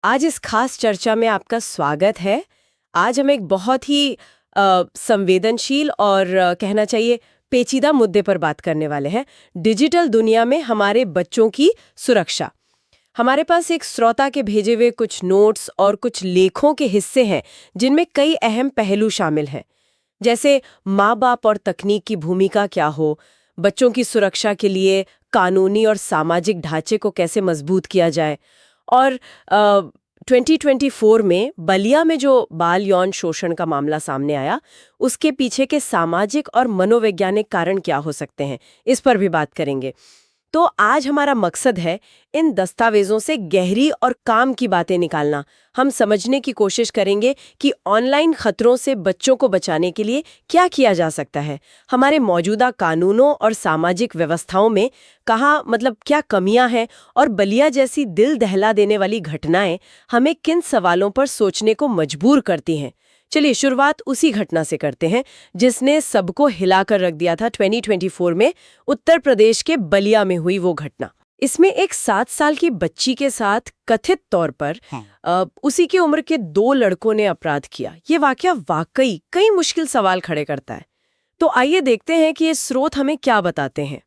आज इस खास चर्चा में आपका स्वागत है। आज हम एक बहुत ही संवेदनशील और कहना चाहिए पेचीदा मुद्दे पर बात करने वाले हैं। डिजिटल दुनिया में हमारे बच्चों की सुरक्षा। हमारे पास एक श्रोता के भेजे हुए कुछ नोट्स और कुछ लेखों के हिस्से हैं जिनमें कई अहम पहलू शामिल हैं, जैसे माँ बाप और तकनीक की भूमिका क्या हो, बच्चों की सुरक्षा के लिए कानूनी और सामाजिक ढांचे को कैसे मजबूत किया जाए, और 2024 में बलिया में जो बाल यौन शोषण का मामला सामने आया, उसके पीछे के सामाजिक और मनोवैज्ञानिक कारण क्या हो सकते हैं, इस पर भी बात करेंगे। तो आज हमारा मकसद है इन दस्तावेजों से गहरी और काम की बातें निकालना। हम समझने की कोशिश करेंगे कि ऑनलाइन खतरों से बच्चों को बचाने के लिए क्या किया जा सकता है, हमारे मौजूदा कानूनों और सामाजिक व्यवस्थाओं में क्या कमियां हैं, और बलिया जैसी दिल दहला देने वाली घटनाएं हमें किन सवालों पर सोचने को मजबूर करती हैं। चलिए शुरुआत उसी घटना से करते हैं जिसने सबको हिलाकर रख दिया था। 2024 में उत्तर प्रदेश के बलिया में हुई वो घटना। इसमें एक 7 साल की बच्ची के साथ कथित तौर पर उसी की उम्र के 2 लड़कों ने अपराध किया। ये वाकया वाकई कई मुश्किल सवाल खड़े करता है। तो आइए देखते हैं कि ये स्रोत हमें क्या बताते हैं।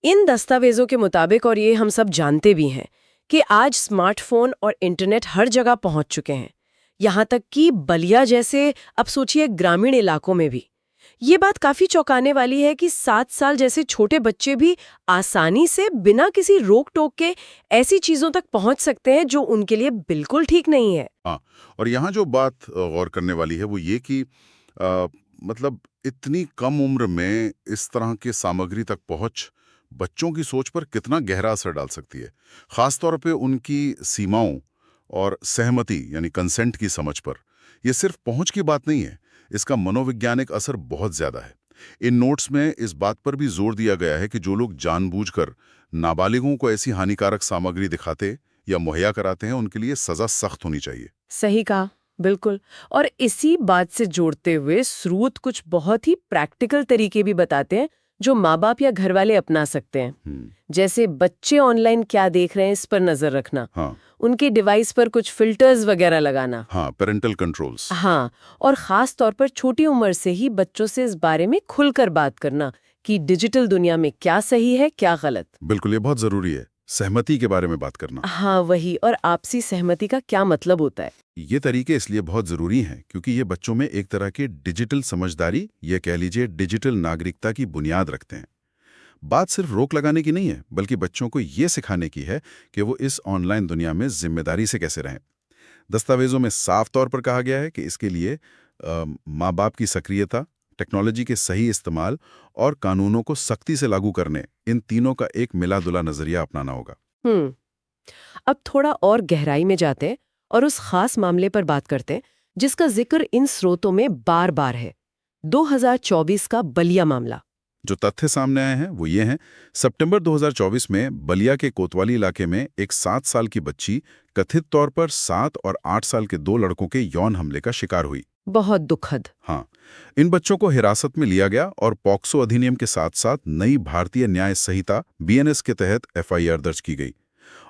इन दस्तावेजों के मुताबिक, और ये हम सब जानते भी हैं, कि आज स्मार्टफोन और इंटरनेट हर जगह पहुंच चुके हैं, यहाँ तक कि बलिया जैसे, अब सोचिए, ग्रामीण इलाकों में भी। ये बात काफी चौंकाने वाली है कि 7 साल जैसे छोटे बच्चे भी आसानी से बिना किसी रोक टोक के ऐसी चीजों तक पहुंच सकते हैं जो उनके लिए बिल्कुल ठीक नहीं है। हाँ, और यहाँ जो बात गौर करने वाली है वो ये कि मतलब इतनी कम उम्र में इस तरह की सामग्री तक पहुंच बच्चों की सोच पर कितना गहरा असर डाल सकती है, खास तौर पे उनकी सीमाओं और सहमति यानी कंसेंट की समझ पर। यह सिर्फ पहुंच की बात नहीं है, इसका मनोवैज्ञानिक असर बहुत ज्यादा है। इन नोट्स में इस बात पर भी जोर दिया गया है कि जो लोग जानबूझकर नाबालिगों को ऐसी हानिकारक सामग्री दिखाते या मुहैया कराते हैं, उनके लिए सजा सख्त होनी चाहिए। सही कहा, बिल्कुल। और इसी बात से जोड़ते हुए स्रोत कुछ बहुत ही प्रैक्टिकल तरीके भी बताते हैं जो माँ बाप या घर वाले अपना सकते हैं। जैसे बच्चे ऑनलाइन क्या देख रहे हैं इस पर नजर रखना, हाँ, उनके डिवाइस पर कुछ फिल्टर्स वगैरह लगाना। हाँ, पेरेंटल कंट्रोल्स। हाँ, और खास तौर पर छोटी उम्र से ही बच्चों से इस बारे में खुलकर बात करना कि डिजिटल दुनिया में क्या सही है, क्या गलत। बिल्कुल, ये बहुत जरूरी है। सहमति के बारे में बात करना। हाँ वही, और आपसी सहमति का क्या मतलब होता है। ये तरीके इसलिए बहुत जरूरी हैं क्योंकि ये बच्चों में एक तरह की डिजिटल समझदारी, ये कह लीजिए डिजिटल नागरिकता की बुनियाद रखते हैं। बात सिर्फ रोक लगाने की नहीं है, बल्कि बच्चों को ये सिखाने की है कि वो इस ऑनलाइन दुनिया में जिम्मेदारी से कैसे रहें। दस्तावेजों में साफ तौर पर कहा गया है कि इसके लिए माँ बाप की सक्रियता, टेक्नोलॉजी के सही इस्तेमाल और कानूनों को सख्ती से लागू करने, इन तीनों का एक मिला जुला नजरिया अपनाना होगा। अब थोड़ा और गहराई में जाते हैं और उस खास मामले पर बात करते हैं जिसका जिक्र इन स्रोतों में बार बार है। 2024 का बलिया मामला। जो तथ्य सामने आए हैं वो ये हैं। सितंबर 2024 में बलिया के कोतवाली इलाके में एक 7 साल की बच्ची कथित तौर पर 7 और 8 साल के 2 लड़कों के यौन हमले का शिकार हुई। बहुत दुखद। हाँ, इन बच्चों को हिरासत में लिया गया और पॉक्सो अधिनियम के साथ साथ नई भारतीय न्याय संहिता BNS के तहत FIR दर्ज की गई।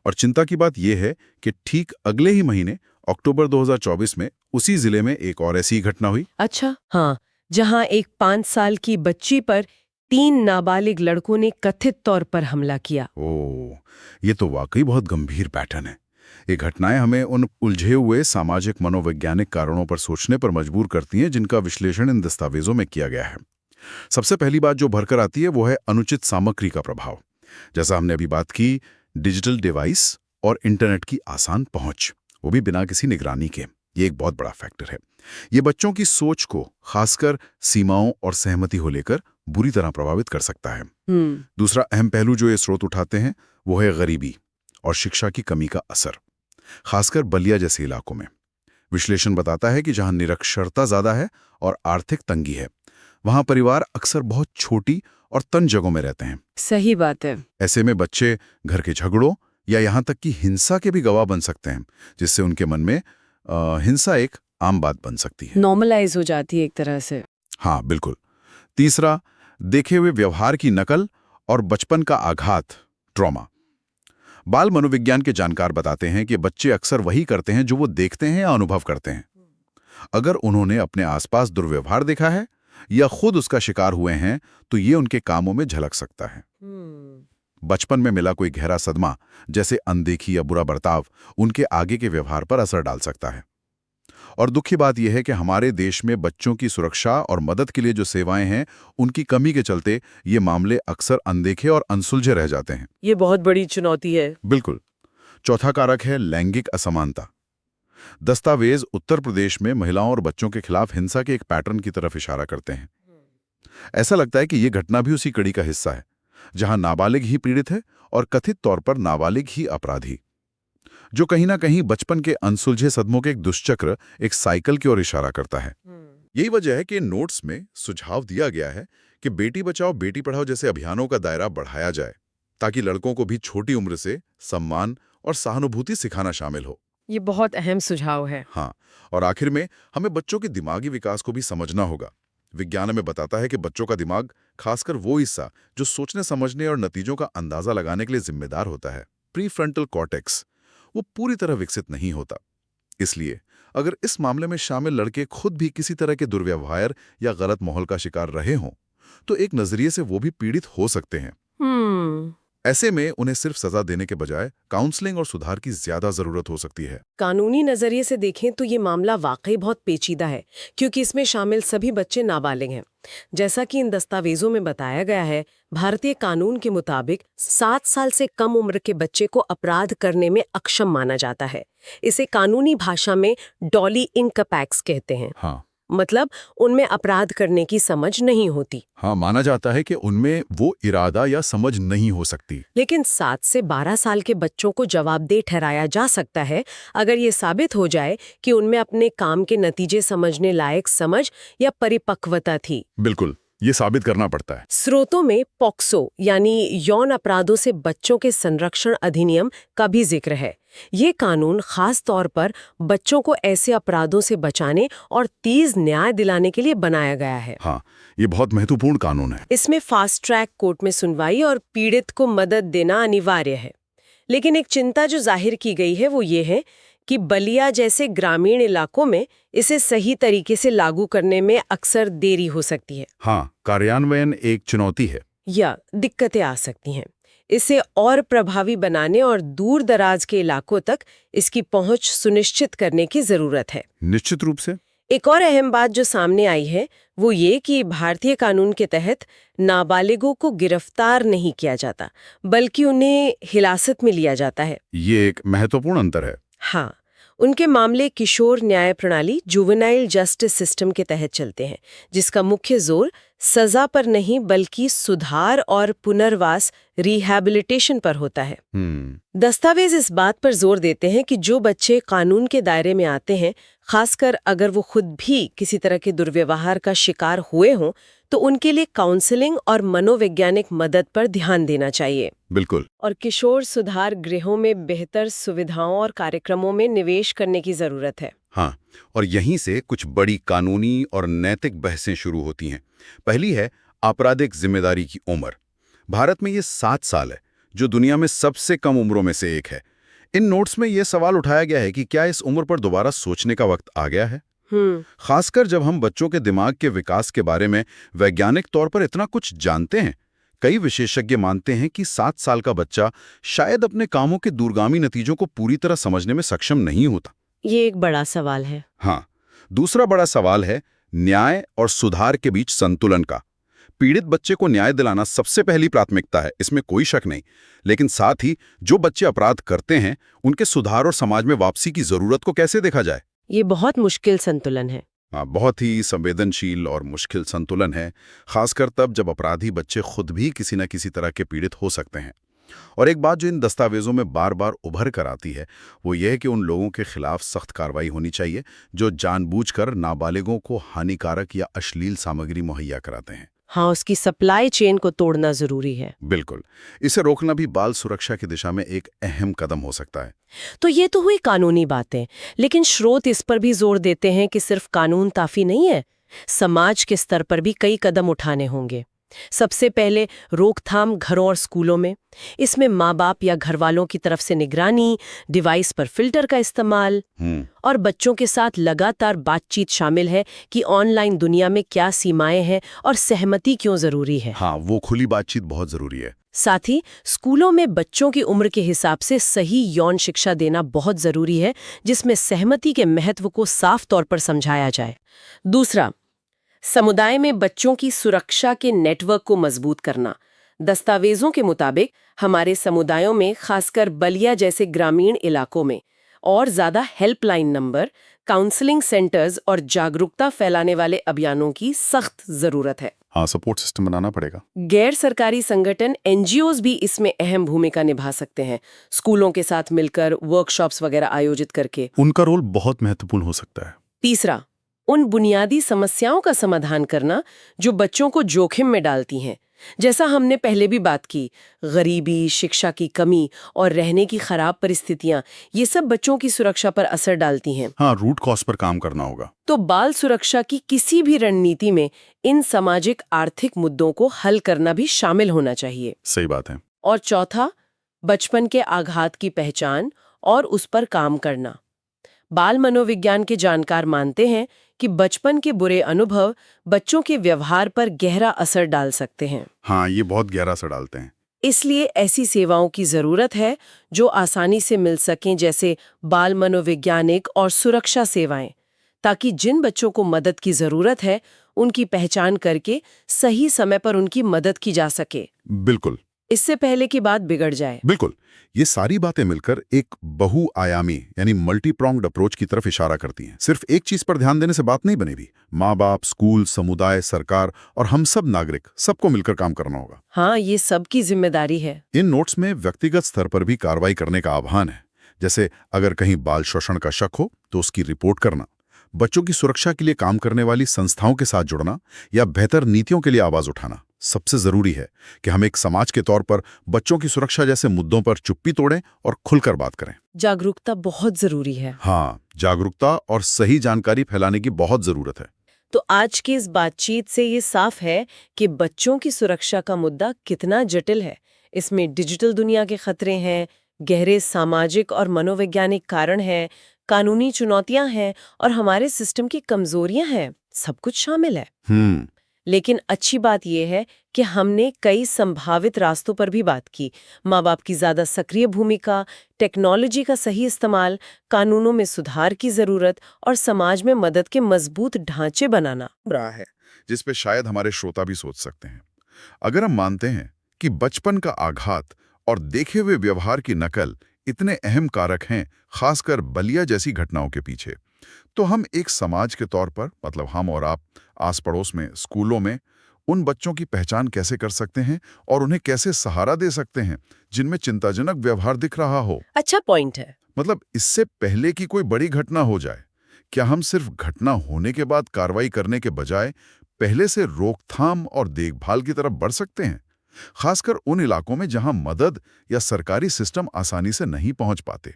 और चिंता की बात यह है कि ठीक अगले ही महीने अक्टूबर 2024 में उसी जिले में एक और ऐसी घटना हुई। अच्छा, हाँ, जहां एक 5 साल की बच्ची पर 3 नाबालिग लड़कों ने कथित तौर पर हमला किया। ओह, ये तो वाकई बहुत गंभीर पैटर्न है। ये घटनाएं हमें उन उलझे हुए सामाजिक मनोवैज्ञानिक कारणों पर सोचने पर मजबूर करती हैं जिनका विश्लेषण इन दस्तावेजों में किया गया है। सबसे पहली बात जो भरकर आती है वो है अनुचित सामग्री का प्रभाव। जैसा हमने अभी बात की, डिजिटल डिवाइस और इंटरनेट की आसान पहुंच, वो भी बिना किसी निगरानी के, ये एक बहुत बड़ा फैक्टर है। ये बच्चों की सोच को, खासकर सीमाओं और सहमति को लेकर, बुरी तरह प्रभावित कर सकता है। दूसरा अहम पहलू जो ये स्रोत उठाते हैं वो है गरीबी और शिक्षा की कमी का असर, खासकर बलिया जैसे इलाकों में। विश्लेषण बताता है कि जहां निरक्षरता ज्यादा है और आर्थिक तंगी है, वहां परिवार अक्सर बहुत छोटी और तंग जगहों में रहते हैं। सही बात है। ऐसे में बच्चे घर के झगड़ों या यहां तक कि हिंसा के भी गवाह बन सकते हैं, जिससे उनके मन में हिंसा एक आम बात बन सकती है, नॉर्मलाइज हो जाती है एक तरह से। हाँ बिल्कुल। तीसरा, देखे हुए व्यवहार की नकल और बचपन का आघात, ट्रॉमा। बाल मनोविज्ञान के जानकार बताते हैं कि बच्चे अक्सर वही करते हैं जो वो देखते हैं या अनुभव करते हैं। अगर उन्होंने अपने आसपास दुर्व्यवहार देखा है या खुद उसका शिकार हुए हैं तो ये उनके कामों में झलक सकता है। बचपन में मिला कोई गहरा सदमा, जैसे अनदेखी या बुरा बर्ताव, उनके आगे के व्यवहार पर असर डाल सकता है। और दुख की बात यह है कि हमारे देश में बच्चों की सुरक्षा और मदद के लिए जो सेवाएं हैं, उनकी कमी के चलते ये मामले अक्सर अनदेखे और अनसुलझे रह जाते हैं। ये बहुत बड़ी चुनौती है। बिल्कुल। चौथा कारक है लैंगिक असमानता। दस्तावेज उत्तर प्रदेश में महिलाओं और बच्चों के खिलाफ हिंसा के एक पैटर्न की तरफ इशारा करते हैं। ऐसा लगता है कि यह घटना भी उसी कड़ी का हिस्सा है, जहां नाबालिग ही पीड़ित है और कथित तौर पर नाबालिग ही अपराधी, जो कहीं ना कहीं बचपन के अनसुलझे सदमों के एक दुष्चक्र, एक साइकिल की ओर इशारा करता है। यही वजह है कि नोट्स में सुझाव दिया गया है कि बेटी बचाओ बेटी पढ़ाओ जैसे अभियानों का दायरा बढ़ाया जाए, ताकि लड़कों को भी छोटी उम्र से सम्मान और सहानुभूति सिखाना शामिल हो। ये बहुत अहम सुझाव है। हाँ, और आखिर में हमें बच्चों के दिमागी विकास को भी समझना होगा। विज्ञान में बताता है कि बच्चों का दिमाग, खासकर वो हिस्सा जो सोचने समझने और नतीजों का अंदाजा लगाने के लिए जिम्मेदार होता है, प्रीफ्रंटल कॉर्टेक्स, वो पूरी तरह विकसित नहीं होता। इसलिए अगर इस मामले में शामिल लड़के खुद भी किसी तरह के दुर्व्यवहार या गलत माहौल का शिकार रहे हों, तो एक नजरिए से वो भी पीड़ित हो सकते हैं। ऐसे में उन्हें सिर्फ सजा देने के बजाय काउंसलिंग और सुधार की ज्यादा जरूरत हो सकती है। कानूनी नजरिए से देखें तो ये मामला वाकई बहुत पेचीदा है, क्योंकि इसमें शामिल सभी बच्चे नाबालिग हैं। जैसा कि इन दस्तावेजों में बताया गया है, भारतीय कानून के मुताबिक 7 साल से कम उम्र के बच्चे को अपराध करने में अक्षम माना जाता है। इसे कानूनी भाषा में डॉली इनकैपेक्स कहते हैं। हाँ, मतलब उनमें अपराध करने की समझ नहीं होती। हाँ, माना जाता है कि उनमें वो इरादा या समझ नहीं हो सकती। लेकिन 7 से 12 साल के बच्चों को जवाबदेह ठहराया जा सकता है अगर ये साबित हो जाए कि उनमें अपने काम के नतीजे समझने लायक समझ या परिपक्वता थी। बिल्कुल, ये साबित करना पड़ता है। स्रोतों में पॉक्सो यानी यौन अपराधों से बच्चों के संरक्षण अधिनियम का भी जिक्र है। ये कानून खास तौर पर बच्चों को ऐसे अपराधों से बचाने और तेज न्याय दिलाने के लिए बनाया गया है। हाँ, ये बहुत महत्वपूर्ण कानून है। इसमें फास्ट ट्रैक कोर्ट में सुनवाई और पीड़ित को मदद देना अनिवार्य है। लेकिन एक चिंता जो जाहिर की गई है वो ये है कि बलिया जैसे ग्रामीण इलाकों में इसे सही तरीके से लागू करने में अक्सर देरी हो सकती है। हाँ, कार्यान्वयन एक चुनौती है या दिक्कतें आ सकती हैं। इसे और प्रभावी बनाने और दूर दराज के इलाकों तक इसकी पहुंच सुनिश्चित करने की जरूरत है। निश्चित रूप से। एक और अहम बात जो सामने आई है वो ये कि भारतीय कानून के तहत नाबालिगों को गिरफ्तार नहीं किया जाता, बल्कि उन्हें हिरासत में लिया जाता है। ये एक महत्वपूर्ण अंतर है। हाँ, उनके मामले किशोर न्याय प्रणाली जुवेनाइल जस्टिस सिस्टम के तहत चलते हैं, जिसका मुख्य जोर सजा पर नहीं बल्कि सुधार और पुनर्वास रिहैबिलिटेशन पर होता है। दस्तावेज इस बात पर जोर देते हैं कि जो बच्चे कानून के दायरे में आते हैं, खासकर अगर वो खुद भी किसी तरह के दुर्व्यवहार का शिकार हुए हों, तो उनके लिए काउंसलिंग और मनोवैज्ञानिक मदद पर ध्यान देना चाहिए। बिल्कुल। और किशोर सुधार गृहों में बेहतर सुविधाओं और कार्यक्रमों में निवेश करने की जरूरत है। हाँ, और यहीं से कुछ बड़ी कानूनी और नैतिक बहसें शुरू होती हैं। पहली है आपराधिक जिम्मेदारी की उम्र। भारत में ये 7 साल है, जो दुनिया में सबसे कम उम्रों में से एक है। इन नोट्स में ये सवाल उठाया गया है कि क्या इस उम्र पर दोबारा सोचने का वक्त आ गया है, खासकर जब हम बच्चों के दिमाग के विकास के बारे में वैज्ञानिक तौर पर इतना कुछ जानते हैं। कई विशेषज्ञ मानते हैं कि 7 साल का बच्चा शायद अपने कामों के दूरगामी नतीजों को पूरी तरह समझने में सक्षम नहीं होता। ये एक बड़ा सवाल है। हाँ, दूसरा बड़ा सवाल है न्याय और सुधार के बीच संतुलन का। पीड़ित बच्चे को न्याय दिलाना सबसे पहली प्राथमिकता है, इसमें कोई शक नहीं। लेकिन साथ ही जो बच्चे अपराध करते हैं, उनके सुधार और समाज में वापसी की जरूरत को कैसे देखा जाए? ये बहुत मुश्किल संतुलन है। हाँ, बहुत ही संवेदनशील और मुश्किल संतुलन है, खासकर तब जब अपराधी बच्चे खुद भी किसी न किसी तरह के पीड़ित हो सकते हैं। और एक बात जो इन दस्तावेजों में बार बार उभर कर आती है, वो ये है कि उन लोगों के खिलाफ सख्त कार्रवाई होनी चाहिए जो जानबूझकर नाबालिगों को हानिकारक या अश्लील सामग्री मुहैया कराते हैं। हाँ, उसकी सप्लाई चेन को तोड़ना जरूरी है। बिल्कुल, इसे रोकना भी बाल सुरक्षा की दिशा में एक अहम कदम हो सकता है। तो ये तो हुई कानूनी बातें, लेकिन स्रोत इस पर भी जोर देते हैं कि सिर्फ कानून काफी नहीं है, समाज के स्तर पर भी कई कदम उठाने होंगे। सबसे पहले रोकथाम घरों और स्कूलों में। इसमें माँ बाप या घर वालों की तरफ से निगरानी, डिवाइस पर फिल्टर का इस्तेमाल और बच्चों के साथ लगातार बातचीत शामिल है कि ऑनलाइन दुनिया में क्या सीमाएं हैं और सहमति क्यों जरूरी है। हाँ, वो खुली बातचीत बहुत जरूरी है। साथ ही स्कूलों में बच्चों की उम्र के हिसाब से सही यौन शिक्षा देना बहुत जरूरी है, जिसमें सहमति के महत्व को साफ तौर पर समझाया जाए। दूसरा, समुदाय में बच्चों की सुरक्षा के नेटवर्क को मजबूत करना। दस्तावेजों के मुताबिक हमारे समुदायों में, खासकर बलिया जैसे ग्रामीण इलाकों में, और ज्यादा हेल्पलाइन नंबर, काउंसलिंग सेंटर्स और जागरूकता फैलाने वाले अभियानों की सख्त जरूरत है। हाँ, सपोर्ट सिस्टम बनाना पड़ेगा। गैर सरकारी संगठन एनजीओज भी इसमें अहम भूमिका निभा सकते हैं, स्कूलों के साथ मिलकर वर्कशॉप्स वगैरह आयोजित करके। उनका रोल बहुत महत्वपूर्ण हो सकता है। तीसरा, उन बुनियादी समस्याओं का समाधान करना जो बच्चों को जोखिम में डालती हैं, जैसा हमने पहले भी बात की, गरीबी, शिक्षा की कमी और रहने की खराब परिस्थितियां, ये सब बच्चों की सुरक्षा पर असर डालती हैं। हाँ, रूट कॉज पर काम करना होगा। तो बाल सुरक्षा की किसी भी रणनीति में इन सामाजिक आर्थिक मुद्दों को हल करना भी शामिल होना चाहिए। सही बात है। और चौथा, बचपन के आघात की पहचान और उस पर काम करना। बाल मनोविज्ञान के जानकार मानते हैं कि बचपन के बुरे अनुभव बच्चों के व्यवहार पर गहरा असर डाल सकते हैं। हाँ, ये बहुत गहरा असर डालते हैं। इसलिए ऐसी सेवाओं की जरूरत है जो आसानी से मिल सकें, जैसे बाल मनोवैज्ञानिक और सुरक्षा सेवाएं, ताकि जिन बच्चों को मदद की जरूरत है उनकी पहचान करके सही समय पर उनकी मदद की जा सके। बिल्कुल। इससे पहले की बात बिगड़ जाए। बिल्कुल। ये सारी बातें मिलकर एक बहुआयामी यानी मल्टी प्रॉन्ग्ड अप्रोच की तरफ इशारा करती हैं। सिर्फ एक चीज पर ध्यान देने से बात नहीं बनेगी। माँ बाप, स्कूल, समुदाय, सरकार और हम सब नागरिक, सबको मिलकर काम करना होगा। हाँ, ये सबकी जिम्मेदारी है। इन नोट्स में व्यक्तिगत स्तर पर भी कार्रवाई करने का आह्वान है। जैसे अगर कहीं बाल शोषण का शक हो तो उसकी रिपोर्ट करना, बच्चों की सुरक्षा के लिए काम करने वाली संस्थाओं के साथ जुड़ना या बेहतर नीतियों के लिए आवाज उठाना। सबसे जरूरी है कि हम एक समाज के तौर पर बच्चों की सुरक्षा जैसे मुद्दों पर चुप्पी तोड़ें और खुलकर बात करें। जागरूकता बहुत जरूरी है। हाँ, जागरूकता और सही जानकारी फैलाने की बहुत जरूरत है। तो आज की इस बातचीत से ये साफ है कि बच्चों की सुरक्षा का मुद्दा कितना जटिल है। इसमें डिजिटल दुनिया के खतरे हैं, गहरे सामाजिक और मनोवैज्ञानिक कारण हैं, कानूनी चुनौतियां हैं और हमारे सिस्टम की कमजोरियां हैं। सब कुछ शामिल है। लेकिन अच्छी बात यह है कि हमने कई संभावित रास्तों पर भी बात की। माँ बाप की ज्यादा सक्रिय भूमिका, टेक्नोलॉजी का सही इस्तेमाल, कानूनों में सुधार की जरूरत और समाज में मदद के मजबूत ढांचे बनाना रहा है, जिस पे शायद हमारे श्रोता भी सोच सकते हैं। अगर हम मानते हैं कि बचपन का आघात और देखे हुए व्यवहार की नकल इतने अहम कारक हैं, खासकर बलिया जैसी घटनाओं के पीछे, तो हम एक समाज के तौर पर, मतलब हम और आप, आस पड़ोस में, स्कूलों में उन बच्चों की पहचान कैसे कर सकते हैं और उन्हें कैसे सहारा दे सकते हैं जिनमें चिंताजनक व्यवहार दिख रहा हो। अच्छा पॉइंट है। मतलब इससे पहले कि कोई बड़ी घटना हो जाए, क्या हम सिर्फ घटना होने के बाद कार्रवाई करने के बजाय पहले से रोकथाम और देखभाल की तरफ बढ़ सकते हैं, खासकर उन इलाकों में जहां मदद या सरकारी सिस्टम आसानी से नहीं पहुंच पाते।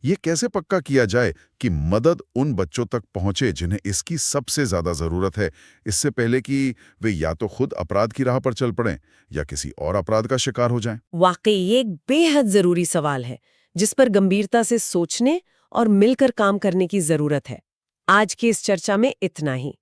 ये कैसे पक्का किया जाए कि मदद उन बच्चों तक पहुंचे जिन्हें इसकी सबसे ज्यादा जरूरत है, इससे पहले कि वे या तो खुद अपराध की राह पर चल पड़ें या किसी और अपराध का शिकार हो जाएं? वाकई ये एक बेहद जरूरी सवाल है जिस पर गंभीरता से सोचने और मिलकर काम करने की जरूरत है। आज की इस चर्चा में इतना ही।